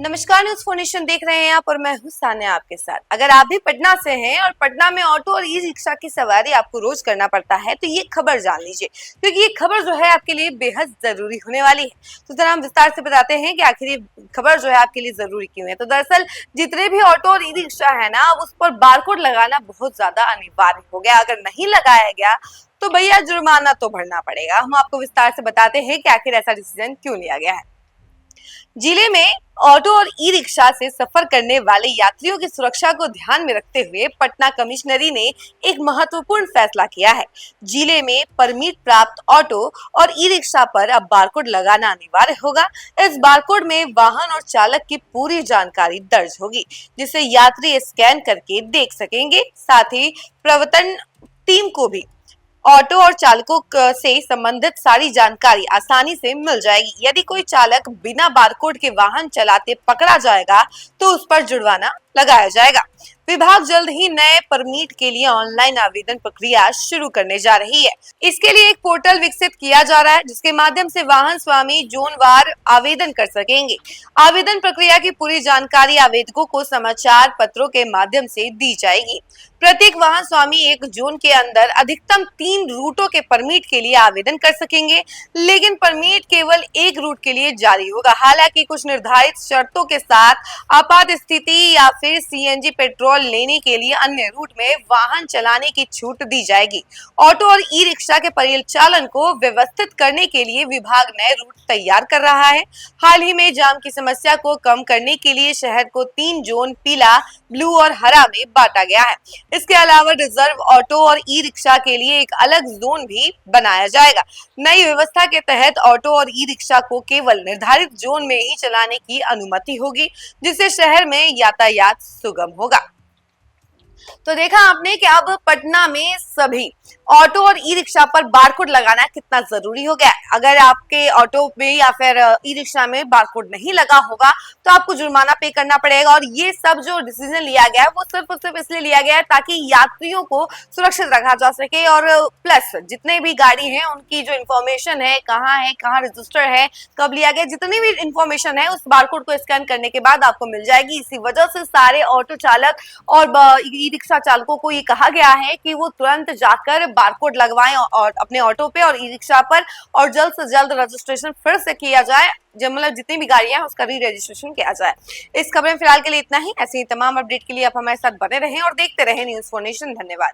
नमस्कार, news phonation देख रहे हैं आप और मैं हूं सान्या आपके साथ। अगर आप भी पटना से हैं और पटना में ऑटो और ई रिक्शा की सवारी आपको रोज करना पड़ता है तो ये खबर जान लीजिए, क्योंकि ये खबर जो है आपके लिए बेहद जरूरी होने वाली है। तो जरा हम विस्तार से बताते हैं कि आखिर ये खबर जो है आपके लिए जरूरी क्यों है। तो दरअसल जितने भी ऑटो और ई रिक्शा है ना, अब उस पर बारकोड लगाना बहुत ज्यादा अनिवार्य हो गया। अगर नहीं लगाया गया तो भैया जुर्माना तो भरना पड़ेगा। हम आपको विस्तार से बताते हैं कि आखिर ऐसा डिसीजन क्यों लिया गया है। जिले में ऑटो और ई रिक्शा से सफर करने वाले यात्रियों की सुरक्षा को ध्यान में रखते हुए पटना कमिश्नरी ने एक महत्वपूर्ण फैसला किया है। जिले में परमिट प्राप्त ऑटो और ई रिक्शा पर अब बारकोड लगाना अनिवार्य होगा। इस बारकोड में वाहन और चालक की पूरी जानकारी दर्ज होगी, जिसे यात्री स्कैन करके देख सकेंगे। साथ ही प्रवर्तन टीम को भी ऑटो और चालकों से संबंधित सारी जानकारी आसानी से मिल जाएगी। यदि कोई चालक बिना बारकोड के वाहन चलाते पकड़ा जाएगा तो उस पर जुर्माना लगाया जाएगा। विभाग जल्द ही नए परमिट के लिए ऑनलाइन आवेदन प्रक्रिया शुरू करने जा रही है। इसके लिए एक पोर्टल विकसित किया जा रहा है, जिसके माध्यम से वाहन स्वामी जोनवार आवेदन कर सकेंगे। आवेदन प्रक्रिया की पूरी जानकारी आवेदकों को समाचार पत्रों के माध्यम से दी जाएगी। प्रत्येक वाहन स्वामी एक जोन के अंदर अधिकतम 3 रूटों के परमिट के लिए आवेदन कर सकेंगे, लेकिन परमिट केवल एक रूट के लिए जारी होगा। हालांकि कुछ निर्धारित शर्तों के साथ आपात स्थिति या फिर सीएनजी पेट्रोल लेने के लिए अन्य रूट में वाहन चलाने की छूट दी जाएगी। ऑटो और ई रिक्शा के परिचालन को व्यवस्थित करने के लिए विभाग नए रूट तैयार कर रहा है। हाल ही में जाम की समस्या को कम करने के लिए शहर को 3 जोन पीला, ब्लू और हरा में बांटा गया है। इसके अलावा रिजर्व ऑटो और ई रिक्शा के लिए एक अलग जोन भी बनाया जाएगा। नई व्यवस्था के तहत ऑटो और ई रिक्शा को केवल निर्धारित जोन में ही चलाने की अनुमति होगी, जिससे शहर में यातायात सुगम होगा। तो देखा आपने कि अब पटना में सभी ऑटो और ई रिक्शा पर बारकोड लगाना कितना जरूरी हो गया है। अगर आपके ऑटो में या फिर ई रिक्शा में बारकोड नहीं लगा होगा तो आपको जुर्माना पे करना पड़ेगा। और ये सब जो डिसीजन लिया गया है वो सिर्फ और सिर्फ इसलिए लिया गया है ताकि यात्रियों को सुरक्षित रखा जा सके, और प्लस जितने भी गाड़ी हैं उनकी जो इन्फॉर्मेशन है, कहाँ रजिस्टर है, कब लिया गया, जितनी भी इन्फॉर्मेशन है उस बारकोड को स्कैन करने के बाद आपको मिल जाएगी। इसी वजह से सारे ऑटो चालक और ई रिक्शा चालकों को ये कहा गया है कि वो तुरंत जाकर बारकोड लगवाएं और अपने ऑटो पे और ई रिक्शा पर, और जल्द से जल्द रजिस्ट्रेशन फिर से किया जाए। जब मतलब जितनी भी गाड़ियां हैं उसका री रजिस्ट्रेशन किया जाए। इस खबर में फिलहाल के लिए इतना ही। ऐसे ही तमाम अपडेट के लिए आप हमारे साथ बने रहें और देखते रहें न्यूज फोनेशन। धन्यवाद।